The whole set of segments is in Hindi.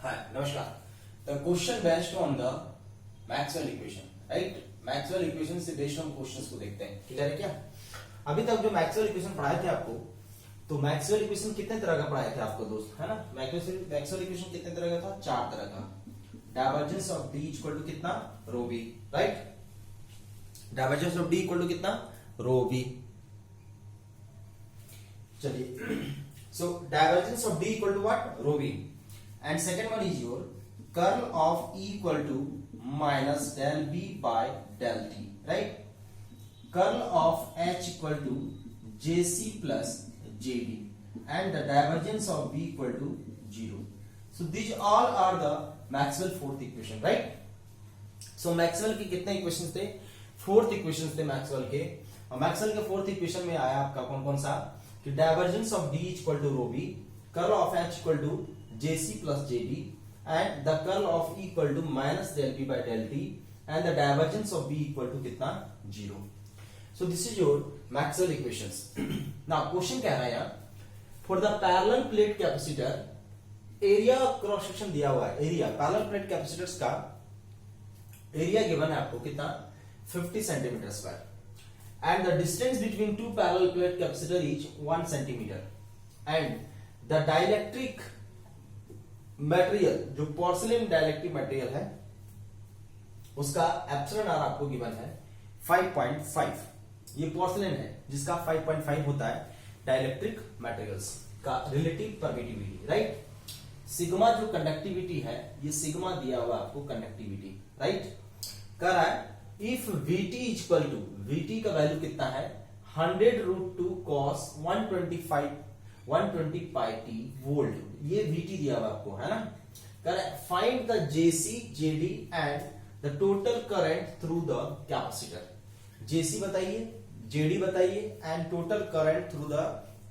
Hi, Namaskar. The question based on the Maxwell equation, right? Maxwell equation से बेस्ड हम क्वेश्चंस को देखते हैं. क्लियर है क्या? अभी तक जो मैक्सवेल इक्वेशन पढ़ाए थे आपको, तो मैक्सवेल इक्वेशन कितने तरह का पढ़ाए थे आपको दोस्त, है ना? मैक्सवेल इक्वेशन कितने तरह का था? 4 तरह का. Divergence of D equal to कितना? Rho B, right? Divergence of D equal to कितना? Rho B. चलिए, so divergence of D equal to what? Rho v. And second one is your curl of E equal to minus del B by del T, right? Curl of H equal to JC plus JB, and the divergence of B equal to 0. So these all are the Maxwell fourth equation, right? So Maxwell के कितने इक्वेशंस थे? फोर्थ इक्वेशंस थे मैक्सवेल के. और मैक्सवेल के फोर्थ इक्वेशन में आया आपका कौन कौन सा? कि divergence of D equal to rho B, curl of H equal to JC plus JB, and the curl of E equal to minus del B by del t, and the divergence of B equal to कितना? 0. So this is your Maxwell equations. Now question कह रहा है यार, for the parallel plate capacitor area cross section दिया हुआ है. एरिया पैरेलल प्लेट कैपेसिटर्स का एरिया गिवन है आपको कितना? 50 centimetre square. And the distance between two parallel plate capacitor is 1 centimeter. And the dielectric material, जो पोर्सिलिन डाइलेक्ट्रिक मटेरियल है, उसका एप्सिलॉन आर आपको गिवन है 5.5. ये पोर्सिलिन है जिसका 5.5 होता है डाइलेक्ट्रिक मटेरियल्स का रिलेटिव परमिटिविटी, राइट? सिग्मा जो कंडक्टिविटी है, ये सिग्मा दिया हुआ आपको कंडक्टिविटी, राइट? कर रहा है if Vt equal to, Vt का वैल्यू कितना है? 100√2 cos 120 पाई टी वोल्ट. ये Vt दिया हुआ आपको, है ना? कर find the Jc, Jd and the total current through the capacitor. Jc बताइए, Jd बताइए, and total current through the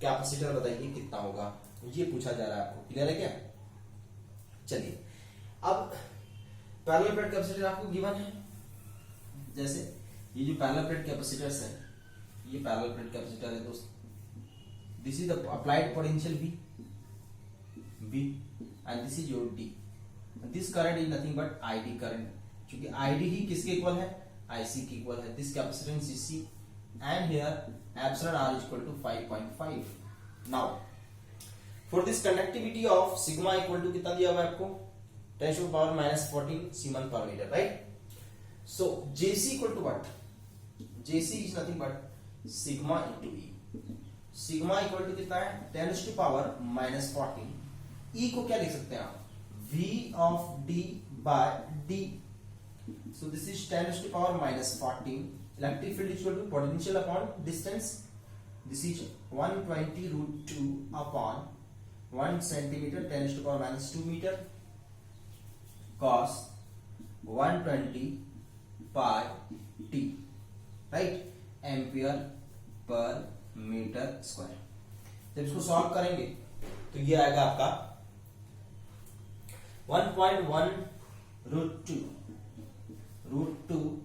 capacitor बताइए कितना होगा. ये पूछा जा रहा है आपको. क्लियर है क्या? चलिए, अब पैरेलल प्लेट कैपेसिटर आपको गिवन है. जैसे ये जो पैरेलल प्लेट कैपेसिटर्स है, ये पैरेलल प्लेट कैपेसिटर है दोस्त. This is the applied potential V and this is your D. This current is nothing but ID current, क्योंकि ID ही किसके इक्वल है? IC के इक्वल है. This capacitance is C and here epsilon R is equal to 5.5. Now for this conductivity of sigma equal to कितना दिया हुआ है आपको? 10⁻⁻14 siemens per metre, right? So Jc equal to what? Jc is nothing but sigma into E. Sigma equal to कितना है? 10⁻⁻14. E को क्या लिख सकते हैं आप? V of D by D. So this is 10⁻⁻14. Electric field is equal to potential upon distance. This is 120√2 upon 1 centimeter 10⁻⁻2 meter cos 120 pi t, right? Ampere per metre square. जब इसको सॉल्व करेंगे तो ये आएगा आपका 1.1√2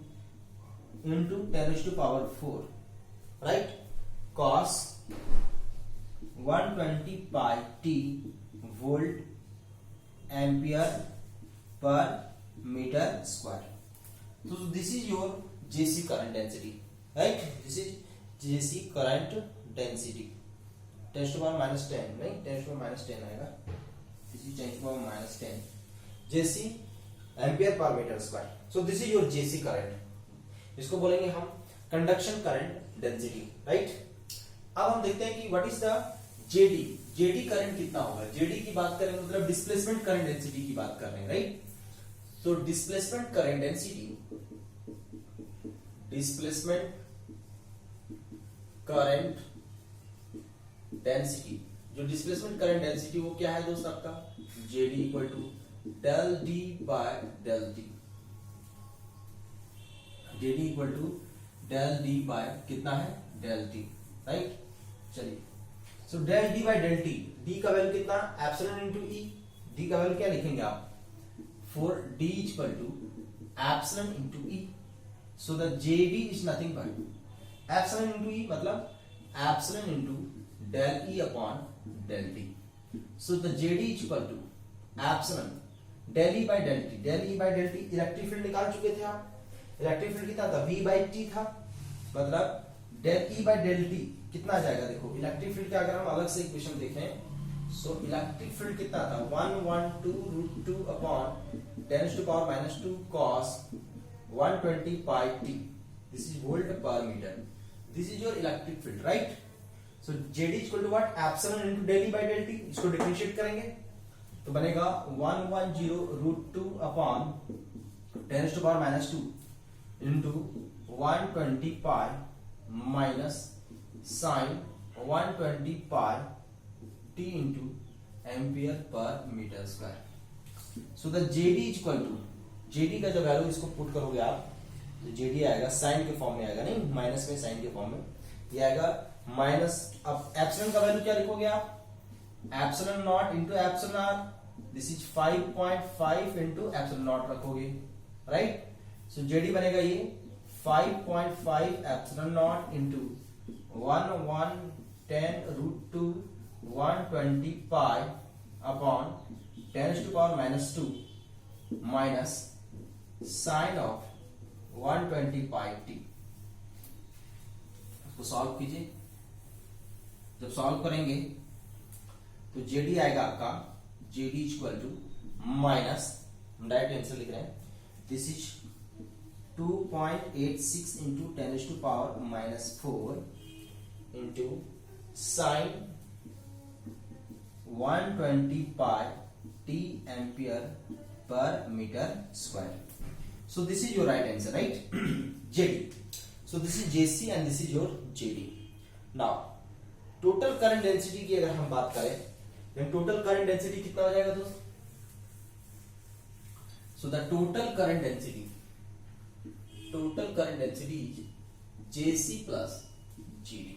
into 10⁻⁴, right? Cos 120 pi t volt ampere per metre square. So this is your Jc current density, right? This is Jc current density. 10⁻⁻10, नहीं? 10⁻⁻10 आएगा. This is 10⁻⁻10. Jc ampere per metre square. So this is your Jc current. इसको बोलेंगे हम कंडक्शन करंट डेंसिटी, राइट? अब हम देखते हैं कि what is the Jd. Jd current कितना होगा? Jd की बात करें मतलब डिस्प्लेसमेंट करंट डेंसिटी की बात कर रहे हैं, right? So displacement current density जो डिस्प्लेसमेंट करंट डेंसिटी वो क्या है दोस्त आपका? Jd equal to del D by del T. Jd equal to del D by कितना है? Del T, right? चलिए, so del D by del T. D का वैल्यू कितना? Epsilon into E. D का वैल्यू क्या लिखेंगे आप? For D equal to epsilon into E. So the JD is nothing but epsilon into E मतलब epsilon into del E upon del T. So the JD is equal to epsilon del E by del t, del E by del t electric field निकाल चुके थे आप। इलेक्ट्रिक फील्ड कितना था, V बाई टी था, मतलब del E by del t कितना आ जाएगा, देखो इलेक्ट्रिक फील्ड का अगर हम अलग से इक्वेशन देखें, सो इलेक्ट्रिक फील्ड कितना था 112 upon 10 to power minus 2 cos 120 pi T, this is volt per metre, this is your electric field, right. So J D equal to what, epsilon into del E by del T, इसको डिफरेंशिएट करेंगे तो बनेगा 110 upon 10 to power minus 2 into 120 pi minus sine 120 pi T into ampere per metre square. So the J D equal to, J D का जो वैल्यू इसको पुट करोगे आप तो जेडी आएगा साइन के फॉर्म में आएगा, नहीं माइनस में साइन के फॉर्म में ये आएगा माइनस, अब एप्सिलॉन का वैल्यू क्या लिखोगे आप, epsilon naught into epsilon r, this is 5.5 into epsilon naught रखोगे, राइट। सो जेडी बनेगा ये 5.5 epsilon naught into 110√2 120 pi upon 10 to power minus 2 minus sine of 120 pi t. इसको सॉल्व कीजिए, जब सॉल्व करेंगे तो जेडी आएगा आपका, जेडी इक्वल टू माइनस, हम डायरेक्ट आंसर लिख रहे हैं, this is 2.86 into 10 to power minus 4 into sine 120 pi t ampere per metre square. So this is your right answer, right? JD. So this is JC and this is your JD. Now total current density की अगर हम बात करें, then total current density कितना हो जाएगा दोस्त? So the total current density is JC plus JD.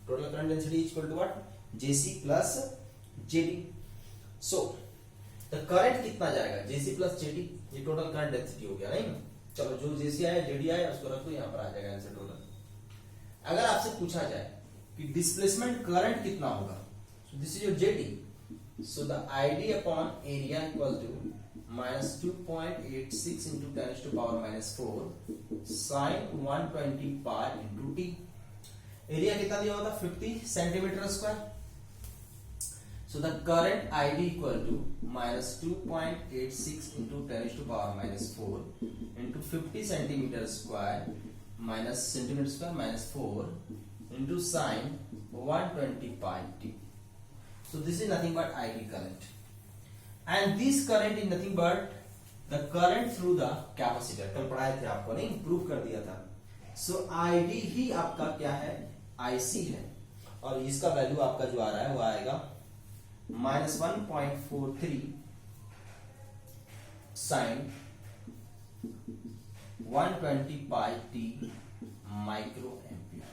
Total current density is equal to what? JC plus JD. So the current कितना जाएगा, JC plus JD, ये टोटल करंट डेंसिटी हो गया, नहीं। चलो जो JC आया JD आया उसको रख दो, यहाँ पर आ जाएगा आंसर टोटल। अगर आपसे पूछा जाए कि डिस्प्लेसमेंट करंट कितना होगा, so this is your JD, so the ID upon area equal to minus 2.86 into 10 to power minus 4 sin 120 pi into T। Area कितना दिया होता, 50 centimetre square. So the current ID equal to minus 2.86 into 10 to power minus 4 into 50 centimeter square minus centimeter square minus 4 into sine 120 pi t. So this is nothing but ID current, and this current is nothing but the current through the capacitor। कल पढ़ाए थे आपको, नहीं प्रूव कर दिया था। So ID ही आपका क्या है, IC है, और इसका वैल्यू आपका जो आ रहा है वो आएगा minus 1.43 sin 120 pi t microampere.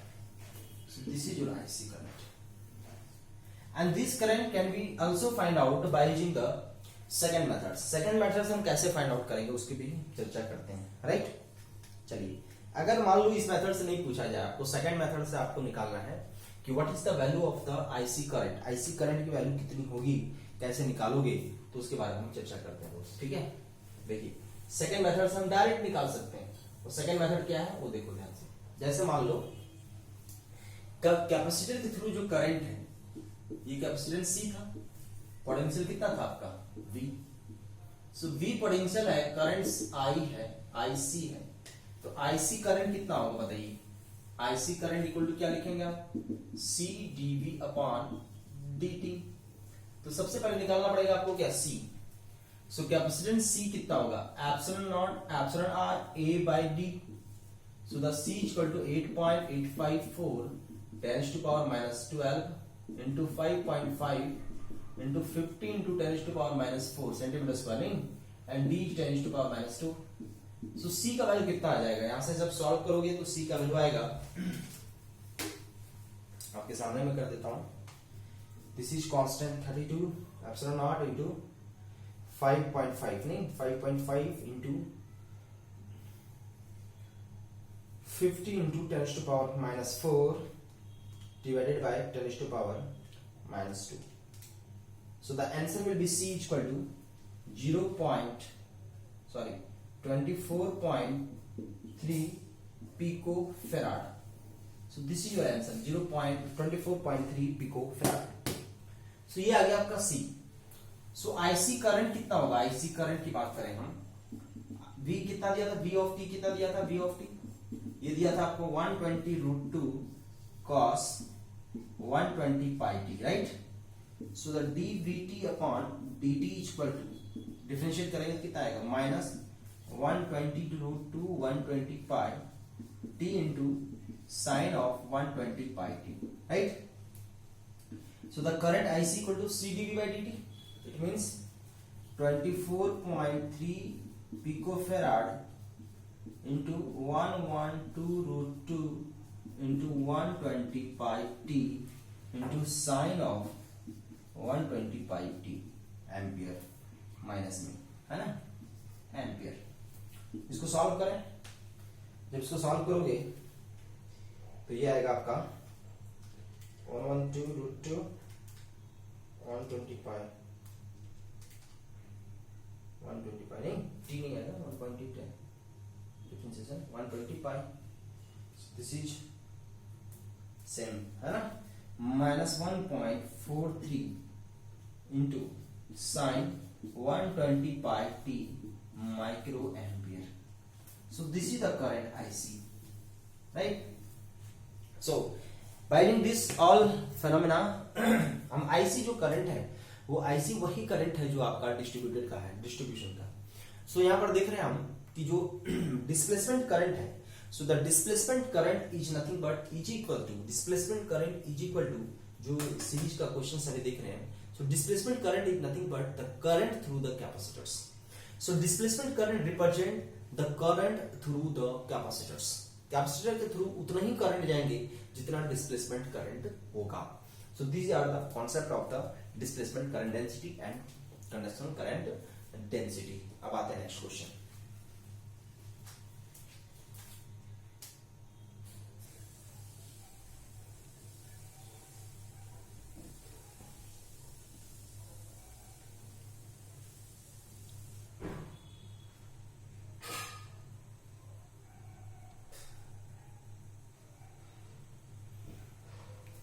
So this is your IC current, and this current can be also find out by using the second method। second method से हम कैसे find out करेंगे उसकी भी चर्चा करते हैं, राइट। चलिए, अगर मान लो इस मेथड से नहीं पूछा जाए आपको, सेकंड मेथड से आपको निकालना है कि what is the value of the IC current, IC current की वैल्यू कितनी होगी, कैसे निकालोगे, तो उसके बारे में हम चर्चा करते हैं दोस्त, ठीक है। देखिए सेकंड मेथड से हम डायरेक्ट निकाल सकते हैं, और सेकंड मेथड क्या है वो देखो ध्यान से। जैसे मान लो कैपेसिटर के थ्रू जो करंट है, ये कैपेसिटेंस सी था, पोटेंशियल कितना था आपका V। सो V पोटेंशियल है, करंट I है, IC है, तो IC करंट कितना होगा बताइए। IC करंट इक्वल टू क्या लिखेंगे आप, C dV अपॉन dt। तो सबसे पहले निकालना पड़ेगा आपको क्या, C। सो कैपेसिटेंस C कितना होगा, epsilon naught epsilon r A by d। So the C equal to 8.854 10 to power minus 12 into 5.5 into 50 into 10 to power minus 4 centimetre square, नहीं, and d 10 to power minus 2। So C का वैल्यू कितना आ जाएगा, यहां से जब सॉल्व करोगे तो C का वैल्यू आएगा, आपके सामने मैं कर देता हूं, this is constant 32 epsilon not into 5.5, नहीं 5.5 into 50 into 10 to power minus 4 divided by 10 to power minus 2। So the answer will be C equal to 24.3 picofarad. So this is your answer, 0.24.3 picofarad. So ये आ गया आपका C. So IC करंट कितना होगा? IC करंट की बात करें हम, V कितना दिया था? V of t कितना दिया था? V of t ये दिया था आपको 120√2 cos 120 pi t, right? So the dVt upon dt equal to, differentiate करेंगे तो कितना आएगा? Minus 120√2 120 pi t into sine of 120 pi t, right? So the current IC equal to C dV by dt. It means 24.3 picofarad into 112√2 into 120 pi t into sine of 120 pi t ampere, minus में है ना, एम्पियर. इसको सॉल्व करें. जब इसको सॉल्व करोगे तो ये आएगा आपका 112√2 120 pi नहीं, t नहीं आएगा, 1.8 है differentiation, 120 pi. This is same है ना, minus 1.43 into sine 120 pi t micro ampere. So this is the current IC, right? So by doing this all phenomena हम IC जो करंट है वो IC वही करंट है जो आपका डिस्ट्रीब्यूटेड का है, डिस्ट्रीब्यूशन का. सो यहाँ पर देख रहे हैं हम कि जो डिस्प्लेसमेंट करंट है, so the displacement current is nothing but is equal to, displacement current is equal to, जो सीरीज का क्वेश्चन अभी देख रहे हैं, so displacement current is nothing but the current through the capacitors. So displacement current represent the current through the capacitors. Capacitor के थ्रू उतना ही करंट जाएंगे जितना डिस्प्लेसमेंट करंट होगा. So these are the concept of the displacement current density and conduction current density. अब आते हैं नेक्स्ट क्वेश्चन.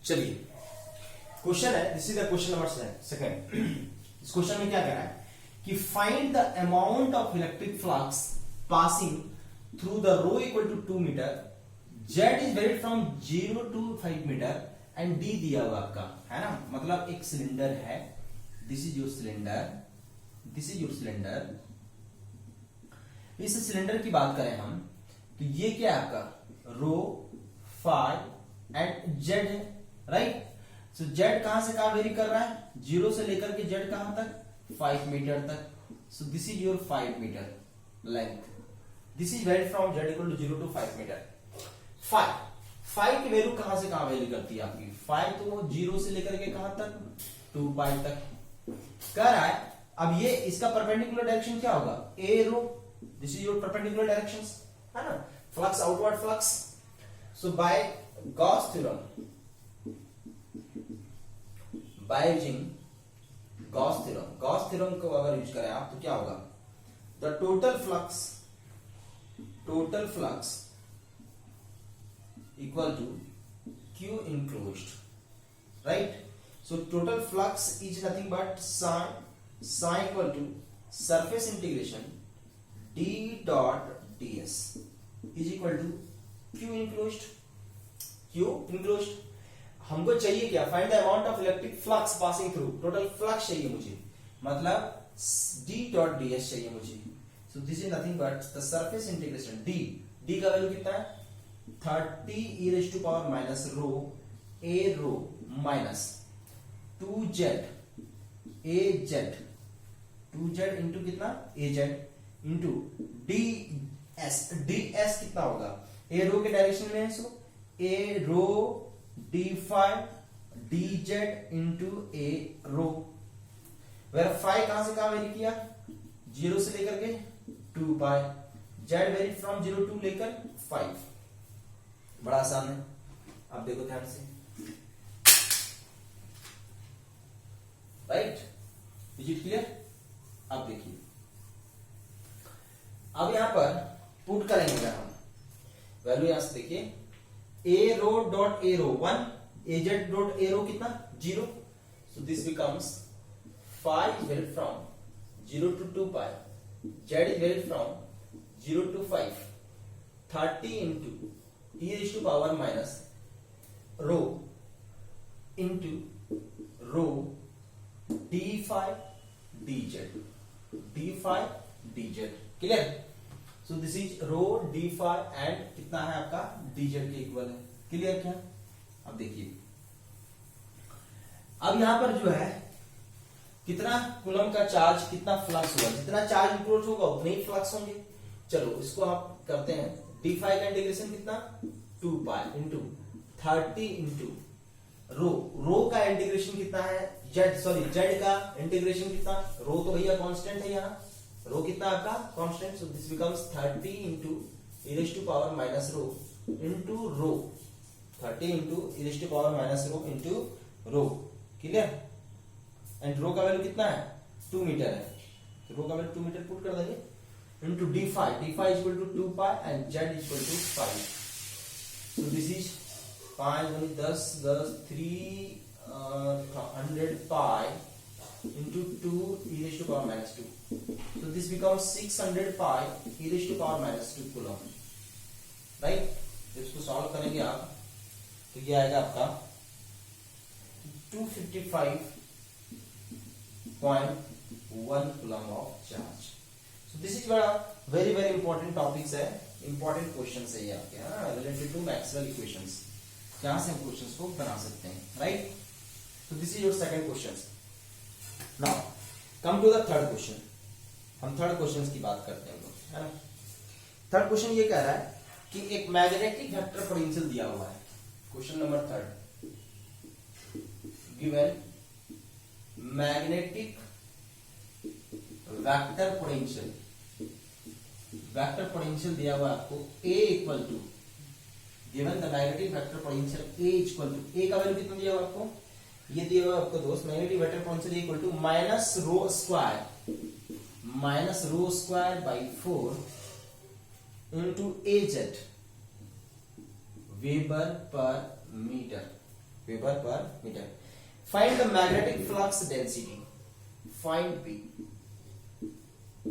चलिए क्वेश्चन है, this is the question number second. इस क्वेश्चन में क्या कह रहा है कि find the amount of electric flux passing through the rho equal to 2 metre, z is varied from 0 to 5 metre and d दिया हुआ आपका है ना. मतलब एक सिलेंडर है, this is your cylinder, this is your cylinder. इस सिलेंडर की बात करें हम तो ये क्या है आपका? रो, फाई एंड जेड है, राइट? सो जेड कहां से कहां वेरी कर रहा है? 0 से लेकर के जेड कहां तक? 5 मीटर तक. So this is your 5 metre length. This is vary from z equal to 0 to 5 metre. 5 की वैल्यू कहां से कहां वेरी करती है आपकी? 5 तो 0 से लेकर के कहां तक? 2 पाई तक. कह रहा है अब ये इसका परपेंडिकुलर डायरेक्शन क्या होगा? A rho. This is your perpendicular directions, है ना. Flux, outward flux. So by Gauss theorem, by using Gauss theorem को अगर यूज करें आप तो क्या होगा? The total flux equal to Q enclosed, right? So total flux is nothing but psi equal to surface integration d dot ds is equal to Q enclosed. हमको चाहिए क्या? Find the amount of electric flux passing through. Total flux चाहिए मुझे, मतलब d dot ds चाहिए मुझे. सो this is nothing but the surface integration d का वैल्यू कितना है? 30 e raised to power minus rho a rho minus 2z into कितना? az into ds कितना होगा? a रो के डायरेक्शन में है, so a rho d phi dz into a rho. Where phi कहां से कहां वेरी किया? 0 से लेकर के 2 पाई. z वेरी फ्रॉम 0 to लेकर 5. बड़ा आसान है. अब देखो ध्यान से, राइट? Is it clear? अब देखिए, अब यहां पर पुट करेंगे अगर हम वैल्यू, यहां से देखिए a rho dot a rho 1, a z dot a rho कितना 0, so this becomes 5 is varied from 0 to 2 pi, z is varied from 0 to 5, 30 into e raised to power minus rho into rho d phi dz, d phi dz, clear. So this is rho d phi and कितना है आपका dz के इक्वल है, क्लियर क्या। अब देखिए, अब यहां पर जो है कितना कूलम का चार्ज, कितना फ्लक्स हुआ, जितना चार्ज अप्रोच होगा उतने ही फ्लक्स होंगे। चलो इसको आप करते हैं, डी फाई का इंटीग्रेशन कितना 2 पाई इंटू 30 इंटू रो, रो का इंटीग्रेशन कितना है जेड, सॉरी जेड का इंटीग्रेशन कितना, रो तो भैया कांस्टेंट है यहाँ, रो कितना आपका constant, so this becomes 30 into e raised to power minus rho into rho, 30 into e raised to power minus rho into rho, clear. And rho का वैल्यू कितना है 2 मीटर है, तो रो का वैल्यू 2 मीटर पुट कर देंगे into d phi equal to 2 pi and z equal to 5, so this is 5 गुनी 10 10 300 pi into 2 e raised to power minus 2, so this becomes 600 pi e raised to power minus 2 coulomb, right. तो इसको सॉल्व करेंगे आप तो ये आएगा आपका 255.1 coulomb of charge. So this is बड़ा वेरी वेरी इंपॉर्टेंट टॉपिक्स है, इंपॉर्टेंट क्वेश्चंस है ये आपके रिलेटेड टू मैक्सवेल इक्वेशंस, जहां से हम क्वेश्चंस को बना सकते हैं, राइट। तो this is your second question. Now come to the third question, हम थर्ड क्वेश्चन की बात करते हैं लोग, है ना। थर्ड क्वेश्चन ये कह रहा है कि एक मैग्नेटिक वेक्टर पोटेंशियल दिया हुआ है, question number third, given magnetic vector potential दिया हुआ है आपको A equal to, given the magnetic vector potential A equal to, A का वैल्यू कितना दिया हुआ आपको, ये दिया हुआ आपको दोस्त, magnetic vector potential equal to minus rho square by 4 into a z weber per metre. Find the magnetic flux density, find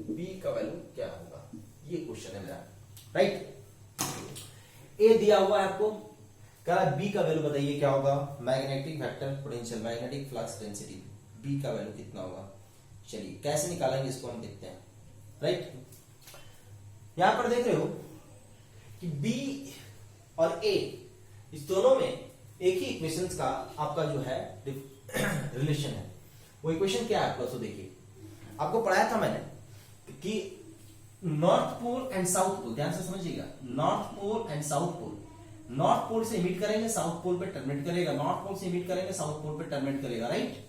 b का वैल्यू क्या होगा, ये क्वेश्चन है मेरा, राइट। ए दिया हुआ है आपको, बी का वैल्यू बताइए क्या होगा, magnetic vector potential, magnetic flux density, b का वैल्यू कितना होगा। चलिए कैसे निकालेंगे इसको हम देखते हैं, राइट। यहां पर देख रहे हो कि बी और ए इस दोनों में एक ही इक्वेशंस का आपका जो है रिलेशन है। वो इक्वेशन क्या है आपका, तो देखिए आपको पढ़ाया था मैंने कि north pole and south pole, ध्यान से समझिएगा, north pole and south pole, north pole से इमिट करेंगे साउथ पोल पे टर्मिनेट करेगा, नॉर्थ पोल से इमिट करेंगे साउथ पोल पे टर्मिनेट करेगा, राइट।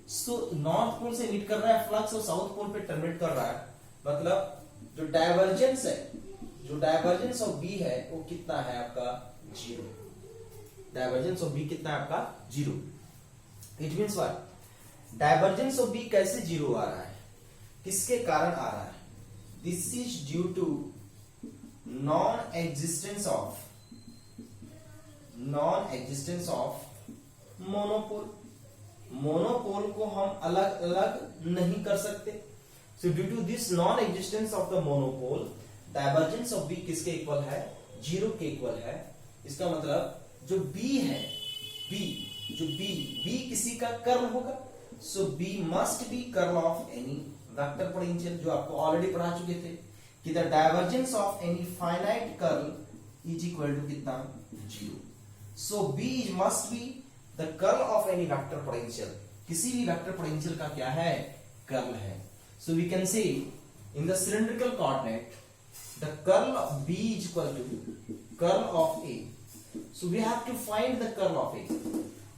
सो नॉर्थ पोल से इमिट कर रहा है फ्लक्स और साउथ पोल पे टर्मिनेट कर रहा है, मतलब जो डायवर्जेंस है, जो डायवर्जेंस ऑफ बी है वो कितना है आपका 0, डायवर्जेंस ऑफ बी कितना है आपका 0। It means what, divergence of b कैसे 0 आ रहा है, किसके कारण आ रहा है, this is due to non existence of monopole. Monopole को हम अलग अलग नहीं कर सकते, so due to this non existence of the monopole, divergence of b किसके इक्वल है 0 के इक्वल है। इसका मतलब जो बी है, बी किसी का कर्ल होगा, so B must be curl of any vector potential, जो आपको ऑलरेडी पढ़ा चुके थे कि the divergence of any finite curl is equal to कितना 0। So B must be the curl of any vector potential, किसी भी वेक्टर पोटेंशियल का क्या है कर्ल है। सो we can say in the cylindrical coordinate the curl of b is equal to curl of a. So we have to find the curl of a.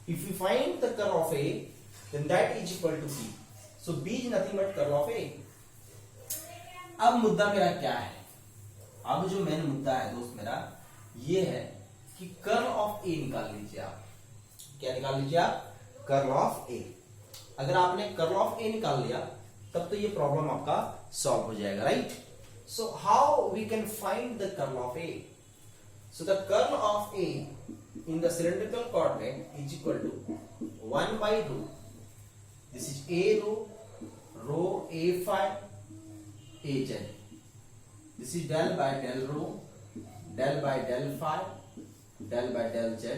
If you find the curl of a then that is equal to b, so b is nothing but curl of a। अब मुद्दा मेरा क्या है, अब जो मेन मुद्दा है दोस्त मेरा ये है कि कर्ल ऑफ ए निकाल लीजिए आप। क्या निकाल लीजिए आप, कर्ल ऑफ ए। अगर आपने कर्ल ऑफ ए निकाल लिया तब तो ये प्रॉब्लम आपका सॉल्व हो जाएगा, right? So how we can find the curl of a? So the curl of a in the cylindrical coordinate is equal to 1 by rho. This is a rho, rho a phi, a z. This is del by del rho, del by del phi, del by del z.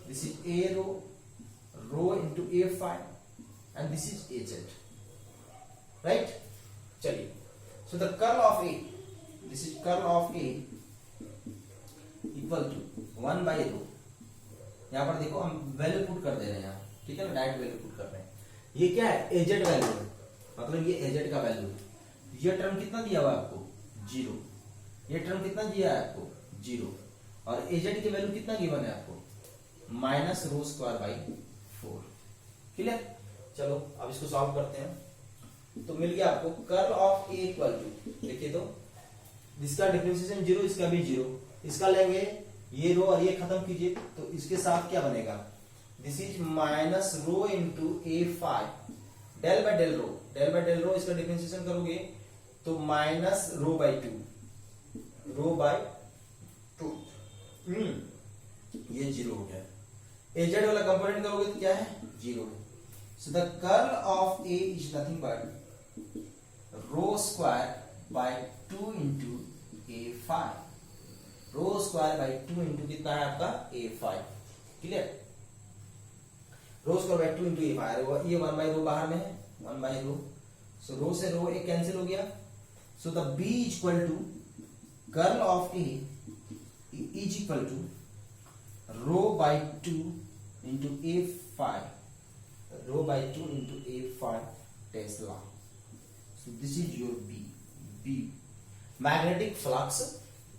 This is a rho, rho into a phi, and this is a z. Right? चलिए. So the curl of a, this is curl of a equal to 1 by rho. यहाँ पर देखो हम वैल्यू पुट कर दे रहे हैं यहाँ, ठीक है ना, डायरेक्ट वैल्यू पुट कर रहे हैं. ये क्या है? एजेड वैल्यू है, मतलब ये एजेड का वैल्यू है. ये टर्म कितना दिया हुआ है आपको? 0. ये टर्म कितना दिया है आपको? 0. और एजेड की वैल्यू कितना गिवन है आपको? Minus rho square by 4. Clear? चलो अब इसको सॉल्व करते हैं. तो मिल गया आपको curl of a equal to, देखिए तो जिसका डिफरेंशिएशन 0, इसका भी 0. इसका लेंगे ये रो और ये खत्म कीजिए, तो इसके साथ क्या बनेगा? This is minus rho into a phi del by del rho. Del by del rho इसका डिफरेंशिएशन करोगे तो minus rho by 2, rho by 2. ये 0 हो गया. एजेड वाला कंपोनेंट करोगे तो क्या है? 0. So the curl of A is nothing but rho square by 2 into a phi. Rho square by 2 into कितना है आपका? A phi. Clear? Rho square by 2 into a phi. ये 1 बाई रो बाहर में है, 1 बाई रो. सो रो से रो एक कैंसिल हो गया. So the b is equal to curl of A is equal to rho by 2 into a phi, rho by 2 into a phi tesla. So this is your b. B magnetic flux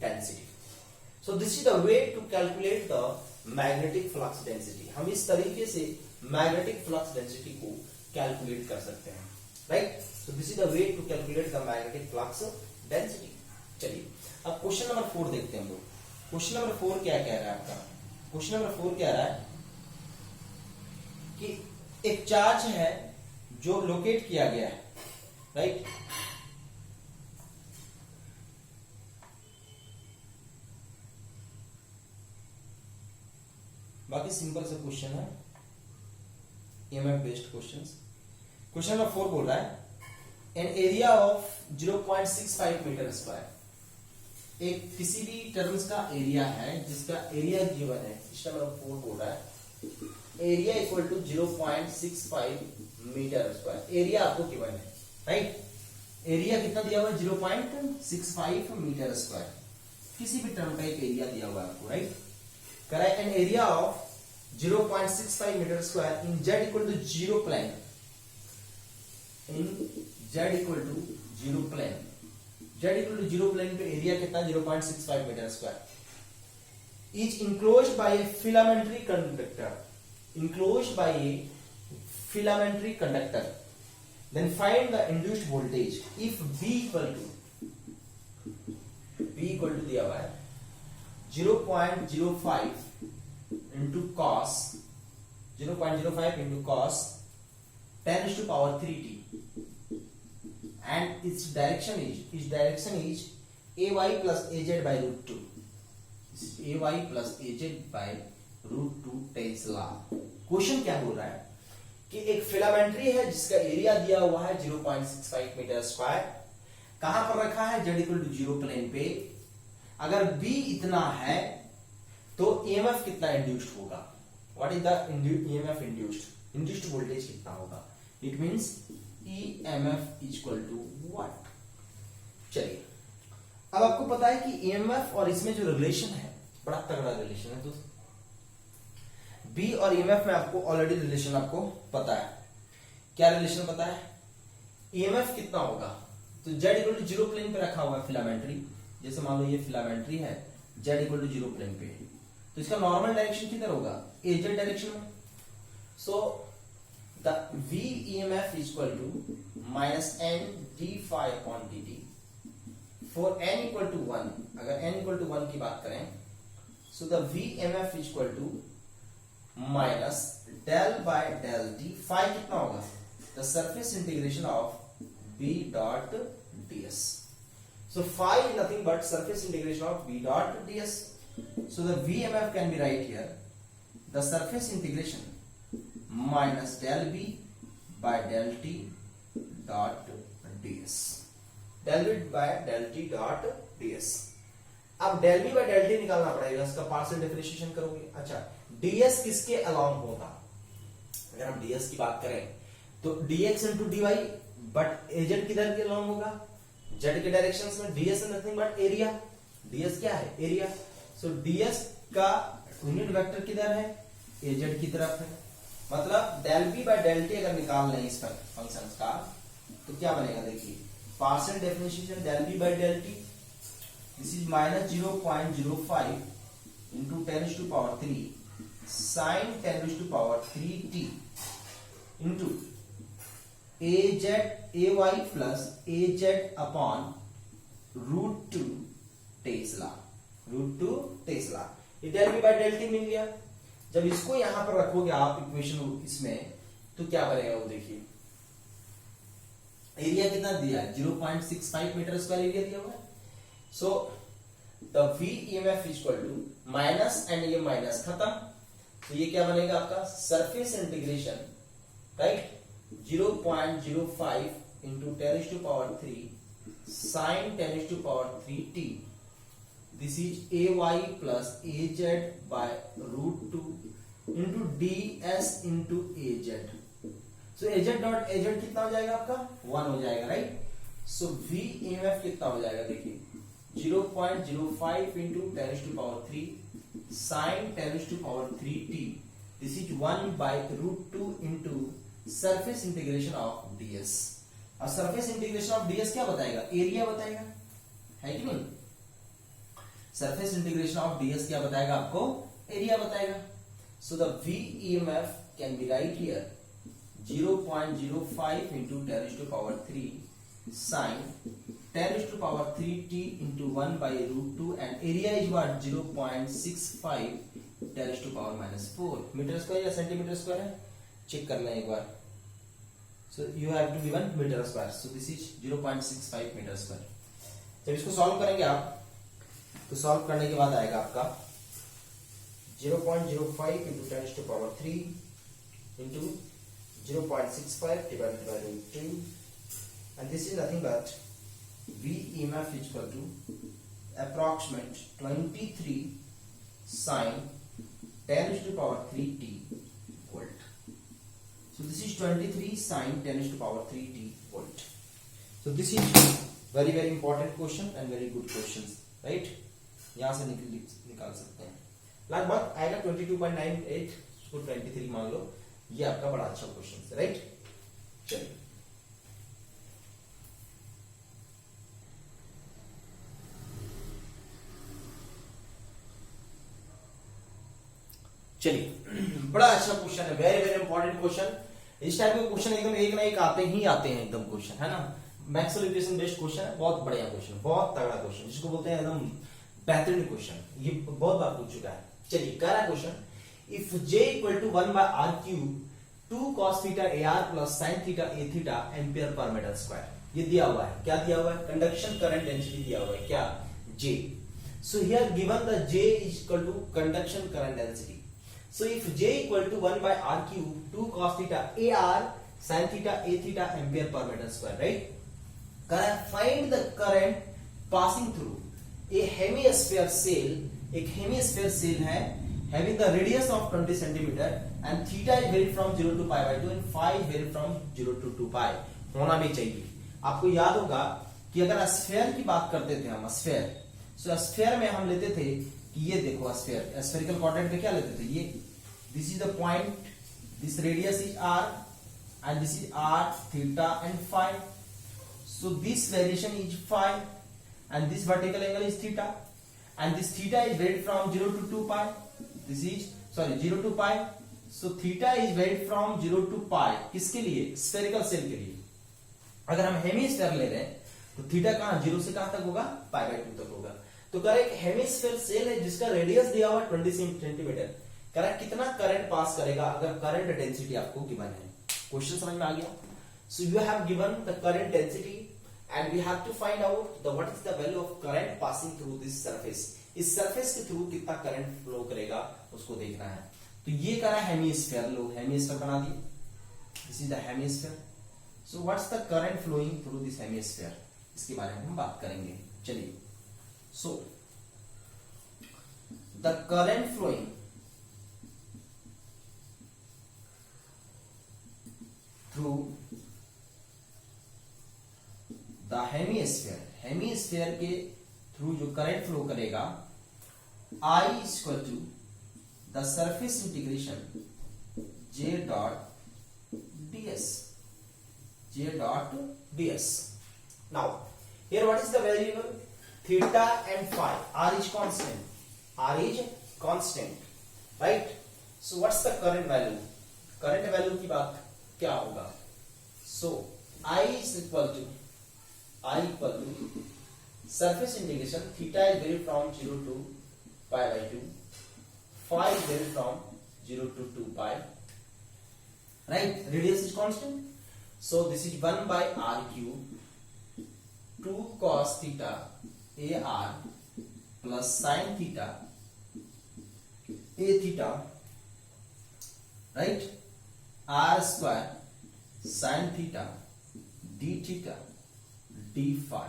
density. So this is the way to calculate the magnetic flux density. हम इस तरीके से magnetic flux density को calculate कर सकते हैं, right? So this is the way to calculate the magnetic flux density. चलिए अब क्वेश्चन नंबर 4 देखते हैं हम लोग. क्वेश्चन नंबर 4 क्या कह रहा है आपका? क्वेश्चन नंबर 4 कह रहा है कि एक चार्ज है जो लोकेट किया गया है, राइट? बाकी सिंपल सा क्वेश्चन है, EMF based questions. Question number 4 बोल रहा है an area of 0.65 metre square. एक किसी भी टर्म्स का एरिया है जिसका एरिया गिवन है. क्वेश्चन नंबर 4 बोल रहा है area equal to 0.65 metre square. Area आपको गिवन है, राइट? एरिया कितना दिया हुआ है? 0.65 मीटर स्क्वायर. किसी भी टर्म का एक एरिया दिया हुआ है आपको, राइट? करा an area of 0.65 metre square in z equal to 0 plane. In z equal to 0 plane. z equal to 0 plane पे एरिया कितना? 0.65 metre square. Is enclosed by a filamentary conductor. Enclosed by a filamentary conductor. Then find the induced voltage if b equal to दिया हुआ है 0.05 into cos 0.05 into cos 10 to power 3t, and its direction is ay plus az by root 2. This is ay plus az by root 2 Tesla. Question क्या बोल रहा है कि एक फिलामेंट्री है जिसका एरिया दिया हुआ है 0.65 मीटर स्क्वायर. कहां पर रखा है? z इक्वल टू 0 प्लेन पे. अगर B इतना है तो EMF कितना इंड्यूस्ड होगा? What is the EMF induced? Induced voltage कितना होगा? It means EMF equal to what? चलिए अब आपको पता है कि EMF और इसमें जो रिलेशन है बड़ा तगड़ा रिलेशन है दोस्तों. B और EMF में आपको ऑलरेडी रिलेशन आपको पता है. क्या रिलेशन पता है? EMF कितना होगा? तो Z इक्वल टू 0 प्लेन पे रखा हुआ है फिलामेंट्री. जैसे मान लो ये फिलामेंट्री है, z इक्वल टू 0 प्लेन पे, तो इसका नॉर्मल डायरेक्शन किधर होगा? az डायरेक्शन में. So the v emf equal to minus n d phi upon dt for n equal to 1. अगर n इक्वल टू 1 की बात करें, so the v emf equal to minus del by del d. phi कितना होगा? The surface integration of B dot ds. So phi is nothing but surface integration of B dot ds. So the VMF can be right here. The surface integration minus del B by del T dot ds. Del B by del T dot ds. अब del B by del T निकालना पड़ेगा, इसका पार्शियल डिफरेंशिएशन करोगे. अच्छा, ds किसके अलोंग होगा? अगर हम ds की बात करें तो dx into dy, but az किधर के अलोंग होगा? z के डायरेक्शंस में. ds is nothing but area. ds क्या है? एरिया. सो ds का यूनिट वेक्टर किधर है? az की तरफ है. मतलब del b by del t अगर निकाल लें इस फंक्शन का तो क्या बनेगा? देखिए, partial differentiation del b by del t, this is minus 0.05 into 10 to power 3 sin 10 to power 3t into az ay plus az upon root 2 Tesla. ये del b by del t मिल गया. जब इसको यहां पर रखोगे आप इक्वेशन इसमें तो क्या बनेगा वो देखिए. एरिया कितना दिया है? 0.65 मीटर स्क्वायर एरिया दिया हुआ है. So the V EMF equal to minus and ये माइनस खत्म. तो ये क्या बनेगा आपका? Surface integration, right, 0.05 into 10 to power 3 sin 10 to power 3t. This is ay plus az by root 2 into ds into az. So az dot az कितना हो जाएगा आपका? 1 हो जाएगा, राइट. सो V EMF कितना हो जाएगा? देखिए, 0.05 into 10 to power 3 sin 10 to power 3t. This is 1 by root 2 into surface integration of ds. और surface integration of ds क्या बताएगा? एरिया बताएगा, है कि नहीं? surface integration of ds क्या बताएगा आपको? एरिया बताएगा. So the V EMF can be right here 0.05 into 10 to power 3 sin 10 to power 3t into 1 by root 2 and area is what? 0.65 10 to power minus 4 metre square या सेंटीमीटर स्क्वायर है? चेक करना है एक बार. So you have to given metre square. So this is 0.65 metre square. जब इसको सॉल्व करेंगे आप तो सॉल्व करने के बाद आएगा आपका 0.05 into 10 to power 3 into 0.65 divided by root 2 and this is nothing but V EMF is equal to approximate 23 sin 10 to power 3t volt. So this is 23 sin 10 to power 3t volt. So this is very important question and very good questions, right? यहां से निकाल सकते हैं. लगभग आएगा 22.98, उसको 23 मान लो. ये आपका बड़ा अच्छा क्वेश्चन है, राइट. चलिए बड़ा अच्छा क्वेश्चन है, वेरी इंपॉर्टेंट क्वेश्चन. इस टाइप के क्वेश्चन एकदम एक ना एक आते हैं एकदम क्वेश्चन, है ना. मैक्सवेल इक्वेशन बेस्ड क्वेश्चन है, बहुत बढ़िया क्वेश्चन, बहुत तगड़ा क्वेश्चन, जिसको बोलते हैं एकदम बेहतरीन क्वेश्चन. ये बहुत बार पूछ चुका है. चलिए, कह रहा question, if j equal to 1 by r cube 2 cos theta ar plus sin theta a theta ampere per metre square. ये दिया हुआ है. क्या दिया हुआ है? कंडक्शन करंट डेंसिटी दिया हुआ है. क्या? j. So here given the j is equal to conduction current density. So if j equal to 1 by r cube 2 cos theta ar sin theta a theta ampere per meter square, right? Find the current passing through a hemisphere cell. एक हेमिस्फीयर सेल है having the radius of 20 centimeter and theta is varied from 0 to pi by 2 and phi is varied from 0 to 2 pi. होना भी चाहिए. आपको याद होगा कि अगर स्फीयर की बात करते थे हम, स्फीयर, सो स्फीयर में हम लेते थे कि ये देखो स्फीयर, स्फेरिकल कोऑर्डिनेट में क्या लेते थे? ये this is the point, this radius is r and this is r, theta and phi. So this variation is phi and this vertical angle is theta and this theta is varied from 0 to 2 pi. This is 0 to pi. So theta is varied from 0 to pi. किसके लिए? स्फेरिकल सेल के लिए. अगर हम हेमिस्फीयर ले रहे हैं तो थीटा कहां? 0 से कहां तक होगा? पाई बाय 2 तक होगा. तो कह रहा है एक हेमिस्फीयर सेल है जिसका रेडियस दिया हुआ 20 सेंटीमीटर. कह रहा है कितना करंट पास करेगा अगर करंट डेंसिटी आपको गिवन है. क्वेश्चन समझ में आ गया? So you have given the current density and we have to find out the what is the value of current passing through this surface. इस सरफेस के थ्रू कितना करंट फ्लो करेगा उसको देखना है. तो ये करा हेमिस्फीयर, लो हेमिस्फीयर बना दिए. This is the hemisphere. So what's the current flowing through this hemisphere, इसके बारे में हम बात करेंगे. चलिए, so the current flowing through the hemisphere, hemisphere के थ्रू जो करंट फ्लो करेगा, I is equal to the surface integration J dot ds, J dot ds. Now here what is the variable? Theta and phi. R is constant, R is constant, right? So what's the current value? Current value की बात क्या होगा? So I is equal to surface integration, theta is varied from 0 to pi by 2, phi is varied from 0 to 2 pi, right? Radius is constant, so this is 1 by r cube 2 cos theta ar plus sin theta a theta, right? R square sin theta d theta d phi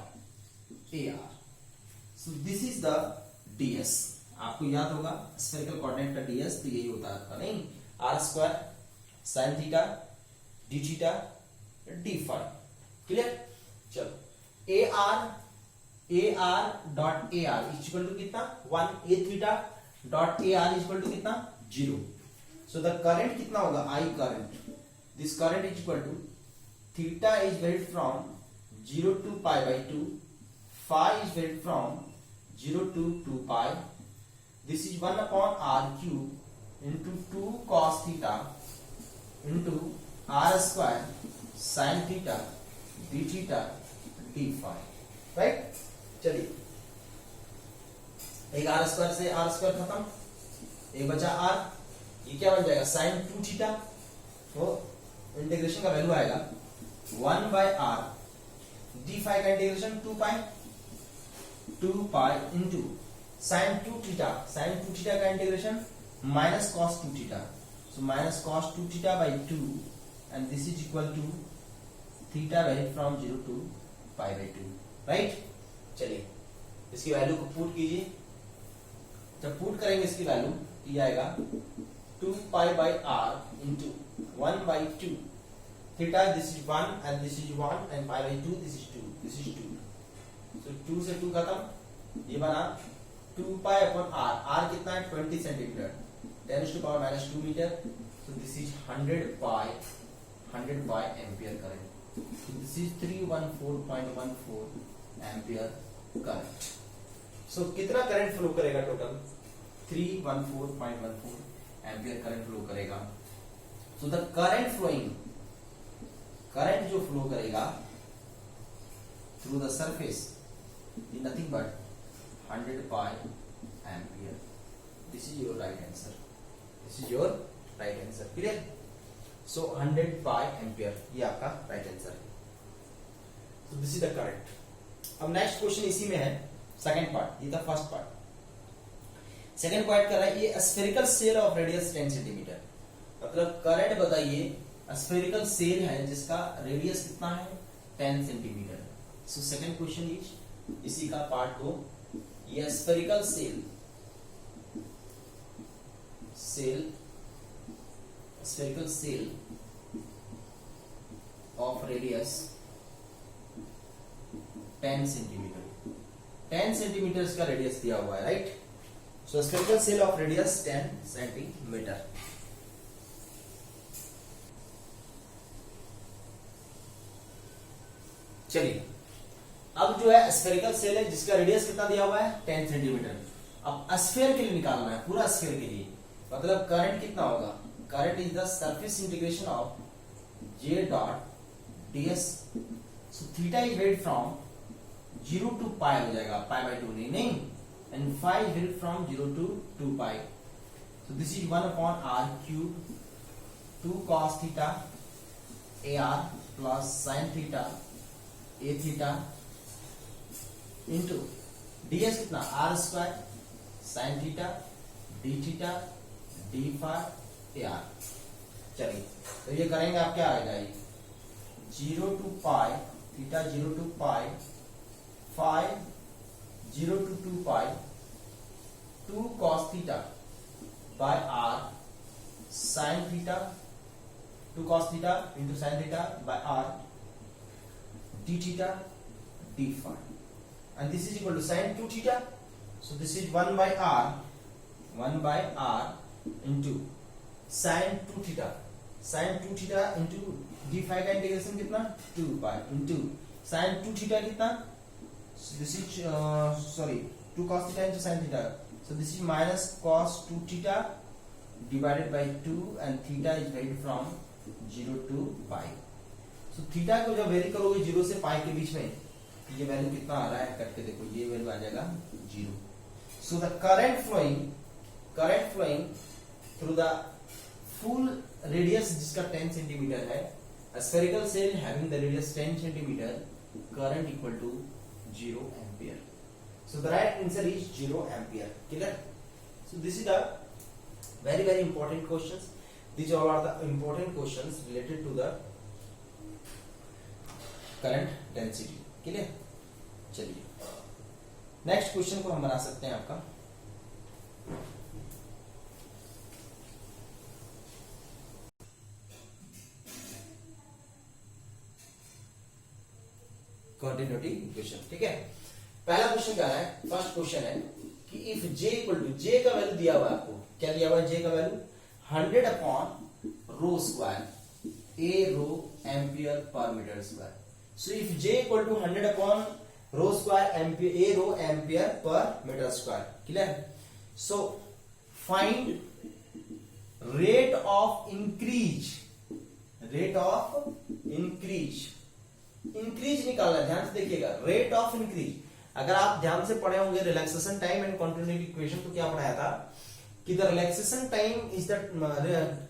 AR. So this is the ds. आपको याद होगा स्फेरिकल कोऑर्डिनेट का ds तो यही होता है, नहीं? R square sin theta d theta d phi. Clear? चलो, AR dot AR equal to कितना? 1. A theta dot AR equal to कितना? 0. सो द करंट कितना होगा? I current. This current is equal to theta is varied from 0 to pi by 2, phi is varied from 0 to 2 pi. This is 1 upon r cube into 2 cos theta into r square sin theta d theta d phi, right? चलिए, एक r स्क्वायर से r स्क्वायर खत्म, एक बचा r. ये क्या बन जाएगा? sin 2 theta. तो इंटीग्रेशन का वैल्यू आएगा 1 by r d phi का integration 2 pi into sin 2 theta, sin 2 theta का integration minus cos 2 theta. So minus cos 2 theta by 2 and this is equal to theta varied from 0 to pi by 2, right? चलिए, इसकी वैल्यू को पुट कीजिए. जब पुट करेंगे इसकी वैल्यू ये आएगा 2 pi by r into 1 by 2 theta. This is 1 and this is 1 and pi by 2 this is 2, this is 2. So 2 से 2 खत्म, ये बना 2 pi upon r. r कितना है? 20 centimetre, 10 to power minus 2 metre. So this is 100 pi ampere current. So this is 314.14 ampere current. So कितना करंट फ्लो करेगा? टोटल 314.14 एम्पियर करंट फ्लो करेगा. So the current flowing, current जो फ्लो करेगा through the surface is nothing but 100 pi ampere. This is your right answer. This is your right answer. Clear? So 100 pi ampere ये आपका right answer है. So this is the current. अब next question इसी में है, second part. ये था first part. Second part कर रहा है ये spherical cell of radius 10 centimeter. मतलब करंट बताइए, spherical cell है जिसका रेडियस कितना है? 10 centimetre. So second question is इसी का पार्ट 2. ये spherical shell of radius 10 centimetre. 10 centimetre का रेडियस दिया हुआ है, right? So spherical shell of radius 10 centimetre. चलिए, अब जो है स्फेरिकल सेल है जिसका रेडियस कितना दिया हुआ है? 10 सेंटीमीटर. अब स्फीयर के लिए निकालना है, पूरा स्फीयर के लिए. मतलब करंट कितना होगा? Current is the surface integration of J dot ds. So theta is varied from 0 to pi हो जाएगा, pi by 2 नहीं, and phi is varied from 0 to 2 pi. So this is 1 upon r cube 2 cos theta a r plus sine theta a theta into ds कितना r square sine theta d theta d phi a r. चलिए तो ये करेंगे आप क्या आएगा ये 0 to pi theta 0 to pi 5 0 to 2 pi 2 cos theta by r sine theta 2 cos theta into sin theta by r d theta d phi, and this is equal to sin 2 theta, so this is 1 by r into sin 2 theta into d phi का इंटीग्रेशन कितना 2 pi into sin 2 theta कितना, so this is 2 cos theta into sin theta, so this is minus cos 2 theta divided by 2 and theta is varied from 0 to pi. So theta को जब वेरी करोगे 0 से पाई के बीच में ये वैल्यू कितना आ रहा है, कट के देखो ये वैल्यू आ जाएगा 0। So the current flowing through the full radius जिसका 10 सेंटीमीटर है, a spherical cell having the radius 10 centimeter, current equal to 0 ampere. So the right answer is 0 ampere. Clear? So this is the very very important questions. These all are the important questions related to the current density. Clear? चलिए नेक्स्ट क्वेश्चन को हम बना सकते हैं आपका कंटिन्यूटी इक्वेशन। ठीक है, पहला क्वेश्चन क्या है, फर्स्ट क्वेश्चन है कि if j equal to, j का वैल्यू दिया हुआ है आपको, क्या दिया हुआ है j का value 100 upon rho square a rho ampere per metre square. So if j equal to 100 upon rho square a rho ampere per metre square. Clear? So find rate of increase निकालना है, ध्यान से देखिएगा, रेट ऑफ इंक्रीज। अगर आप ध्यान से पढ़े होंगे relaxation time and continuity equation, तो क्या पढ़ाया था कि the relaxation time is the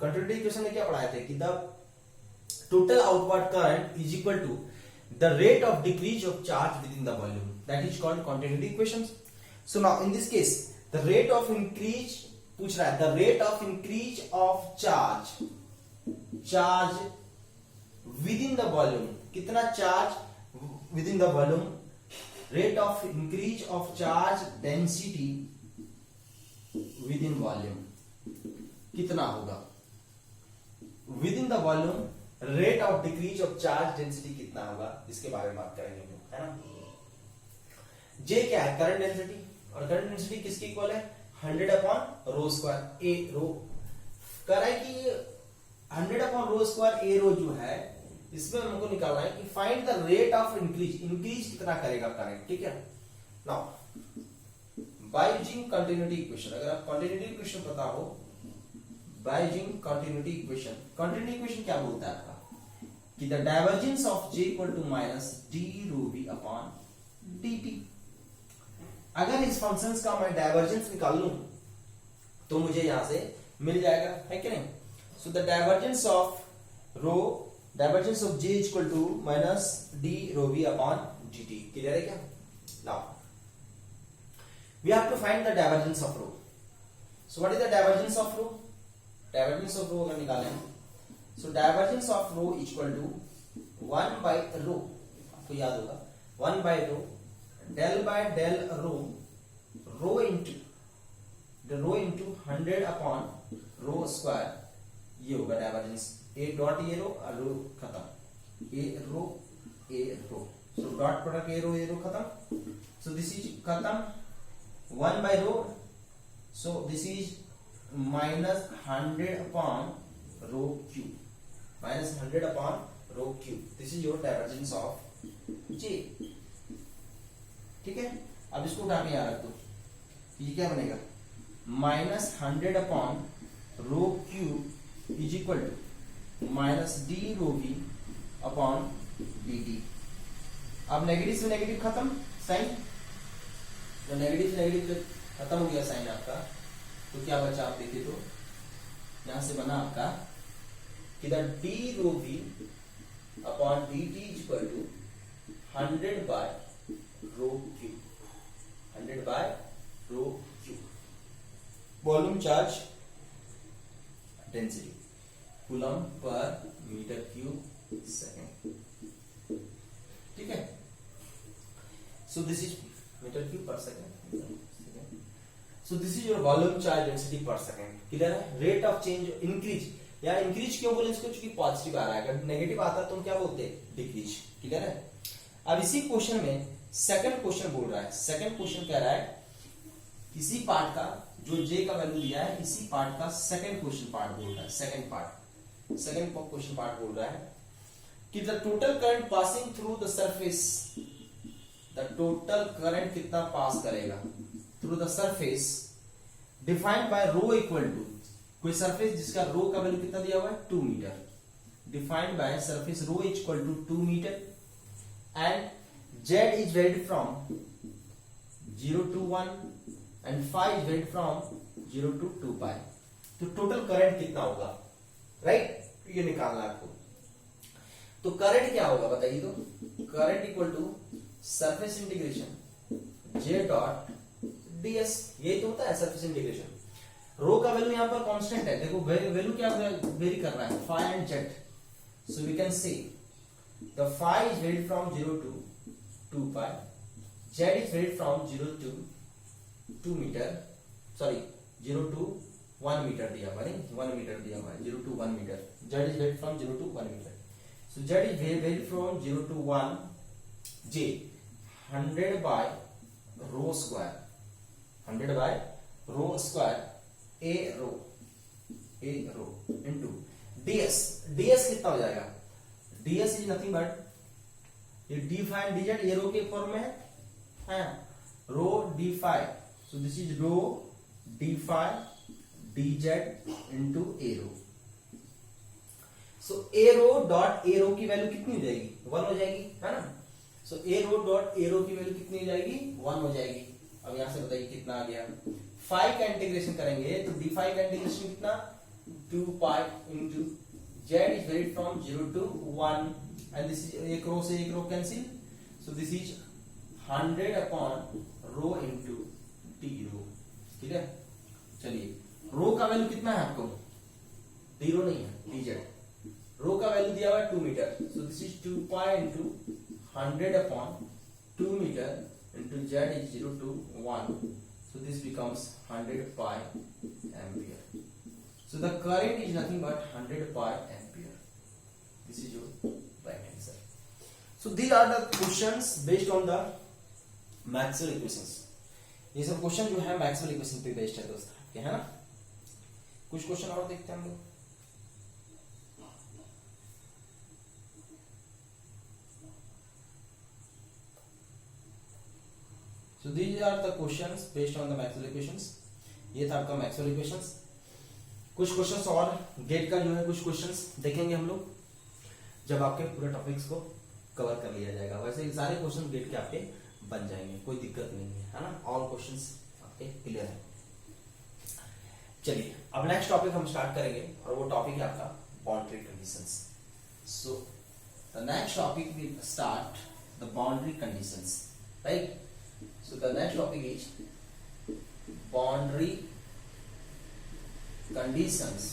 continuity equation में क्या पढ़ाए थे कि the total outward current is equal to the rate of decrease of charge within the volume, that is called continuity equation. So now in this case the rate of increase पूछ रहा है, the rate of increase of charge within the volume, कितना charge within the volume, rate of increase of charge density with in volume कितना होगा, with in the volume rate of decrease of charge density कितना होगा, इसके बारे में बात करेंगे हम लोग, है ना। जे क्या है, करंट डेंसिटी, और करंट डेंसिटी किसकी इक्वल है 100 अपॉन रो स्क्वायर ए रो। कह रहा है कि 100 अपॉन रो स्क्वायर ए रो जो है, इसमें हमको निकालना है कि find the rate of increase कितना करेगा करंट। ठीक है, now by using continuity equation, अगर आप कंटिन्यूटी इक्वेशन पता हो, बाय यूजिंग कंटिन्यूटी इक्वेशन क्या बोलता है आपका कि the divergence of j equal to minus d rho b upon dt। अगर इस फंक्शंस का मैं डाइवर्जेंस निकाल लूं तो मुझे यहां से मिल जाएगा, है कि नहीं। So the divergence of j equal to minus d rho b upon dt। Clear है क्या? Now we have to find the divergence of rho. So what is the divergence of rho? Divergence of rho अगर निकालें, so divergence of rho equal to 1 by rho, आपको याद होगा 1 by rho del by del rho into 100 upon rho square, ये होगा डाइवर्जेंस। ए डॉट ए रो और रो खत्म, ए रो सो डॉट प्रोडक्ट ए रो खत्म, सो दिस इज खत्म 1 by rho, so this is minus 100 upon rho cube, this is your divergence of j। ठीक है, अब इसको उठा के यहां रख दो, ये क्या बनेगा minus 100 upon rho cube is equal to minus d rho v upon dt। अब नेगेटिव से नेगेटिव खत्म, साइन तो नेगेटिव से नेगेटिव खत्म हो गया साइन आपका, तो क्या बचा आप देखिए तो यहां से बना आपका कि the d rho v upon dt equal to 100 by rho q, 100 by rho q. Volume charge density coulomb per metre cube second, ठीक है। So this is metre cube per second, so this is your volume charge density per second. Clear है। रेट ऑफ चेंज इंक्रीज, या इंक्रीज क्यों बोले इसको, क्योंकि पॉजिटिव आ रहा है, अगर नेगेटिव आता है तो हम क्या बोलते हैं, डिक्रीज। क्लियर है। अब इसी क्वेश्चन में सेकंड क्वेश्चन बोल रहा है, सेकंड क्वेश्चन कह रहा है इसी पार्ट का जो जे का वैल्यू दिया है, इसी पार्ट का सेकंड क्वेश्चन पार्ट बोल रहा है, second part, second question part बोल रहा है कि the total current passing through the surface, the total current कितना पास करेगा through the surface defined by rho equal to, कोई सरफेस जिसका रो का वैल्यू कितना दिया हुआ है 2 metre, defined by surface rho equal to 2 metre and z is varied from 0 to 1 and phi is varied from 0 to 2 pi। तो टोटल करंट कितना होगा, राइट, ये निकालना है आपको। तो करंट क्या होगा बताइए, तो current equal to surface integration j dot ds, ये तो होता है सरफेस इंटीग्रेशन। रो का वैल्यू यहां पर कांस्टेंट है, देखो वैल्यू क्या वेरी कर रहा है, phi and z, so we can say the phi is varied from 0 to 2 pi, z is varied from 0 to 2 meter, sorry 0 to 1 meter दिया हुआ है, 1 meter दिया हुआ है, 0 to 1 meter, z is varied from 0 to 1 meter, so z is varied from 0 to 1, j 100 by rho square, 100 by rho square a rho into ds, ds कितना हो जाएगा, ds is nothing but ये d phi and dz ये रो के फॉर्म में है, rho d phi, so this is rho d phi dz into a rho, so a rho dot a rho की वैल्यू कितनी हो जाएगी, 1 हो जाएगी, है ना। so a rho dot a rho की वैल्यू कितनी हो जाएगी, 1 हो जाएगी। अब यहां से बताइए कितना आ गया, phi का इंटीग्रेशन करेंगे तो d phi का इंटीग्रेशन कितना, 2 pi into z is varied from 0 to 1 and this is एक रो से एक rho cancel, so this is 100 upon rho into d rho, ठीक है। चलिए रो का वैल्यू कितना है आपको, d रो नहीं है, dz, रो का वैल्यू दिया हुआ है 2 metre, so this is 2 pi into 100 upon 2 meter into z is 0 to 1, so this becomes 100 pi ampere, so the current is nothing but 100 pi ampere, this is your right answer। so these are the questions based on the Maxwell equations, ये सब क्वेश्चन जो है मैक्सवेल इक्वेशन पे बेस्ड है दोस्त आपके, है ना। कुछ क्वेश्चन और देखते हैं हम लोग। So these are the questions based on the Maxwell equations, ये था आपका मैक्सवेल इक्वेशंस। कुछ क्वेश्चंस और गेट का जो है कुछ क्वेश्चंस देखेंगे हम लोग जब आपके पूरे टॉपिक्स को कवर कर लिया जाएगा। वैसे सारे क्वेश्चन गेट के आपके बन जाएंगे, कोई दिक्कत नहीं है ना, ऑल क्वेश्चंस आपके क्लियर है। चलिए अब नेक्स्ट टॉपिक हम स्टार्ट करेंगे और वो टॉपिक है आपका boundary conditions. So the next topic will start the boundary conditions, right. So the next topic is boundary conditions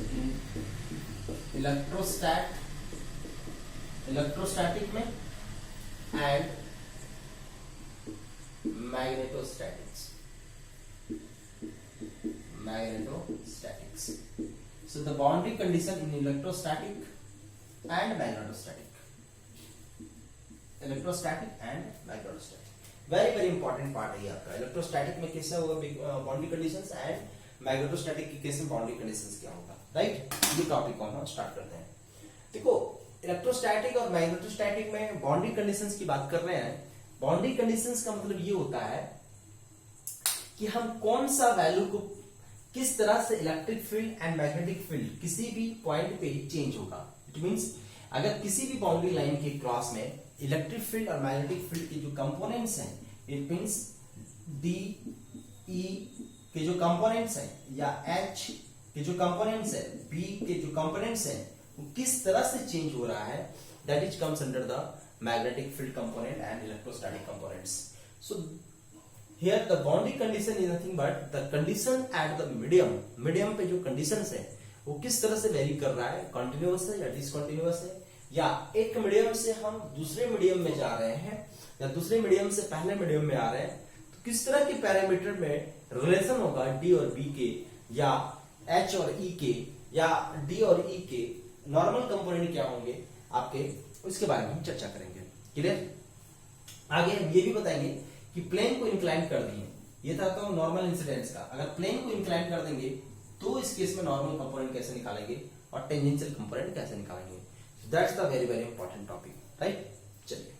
in electrostatic में and magnetostatics। So the boundary condition in electrostatic and magnetostatic, electrostatic and magnetostatic, very important part है ये आपका। इलेक्ट्रोस्टैटिक में कैसे होगा बाउंड्री कंडीशंस एंड मैग्नेटोस्टैटिक की केस में बाउंड्री कंडीशंस क्या होगा, राइट। ये टॉपिक को हम स्टार्ट करते हैं। देखो इलेक्ट्रोस्टैटिक और मैग्नेटोस्टैटिक में बाउंड्री कंडीशंस की बात कर रहे हैं। बाउंड्री कंडीशंस का मतलब ये होता है कि हम कौन सा वैल्यू को किस तरह से electric field and magnetic field किसी भी पॉइंट पे चेंज होगा। इट मींस अगर किसी भी बाउंड्री लाइन के क्रॉस में इलेक्ट्रिक फील्ड और मैग्नेटिक फील्ड के जो कंपोनेंट्स हैं, इट मींस डी ई के जो कंपोनेंट्स हैं या एच के जो कंपोनेंट्स हैं, बी के जो कंपोनेंट्स हैं, किस तरह से चेंज हो रहा है, that is comes under the magnetic field component and electrostatic components. So here the boundary condition is nothing but the condition at the medium पे जो conditions है वो किस तरह से वेरी कर रहा है, कंटिन्यूअस है या डिसकंटिन्यूअस है, या एक मीडियम से हम दूसरे मीडियम में जा रहे हैं या दूसरे मीडियम से पहले मीडियम में आ रहे हैं, तो किस तरह के पैरामीटर में रिलेशन होगा डी और बी के, या एच और ई के, या डी और ई के नॉर्मल कंपोनेंट क्या होंगे आपके, उसके बारे में हम चर्चा करेंगे. क्लियर. आगे हम ये भी बताएंगे कि प्लेन को इंक्लाइन कर दिए, ये था तो नॉर्मल इंसिडेंस का, अगर प्लेन को इंक्लाइन कर देंगे तो इस केस में नॉर्मल कंपोनेंट कैसे निकालेंगे और टेंजेंशियल कंपोनेंट कैसे निकालेंगे. That's the very very important topic, right. चलिए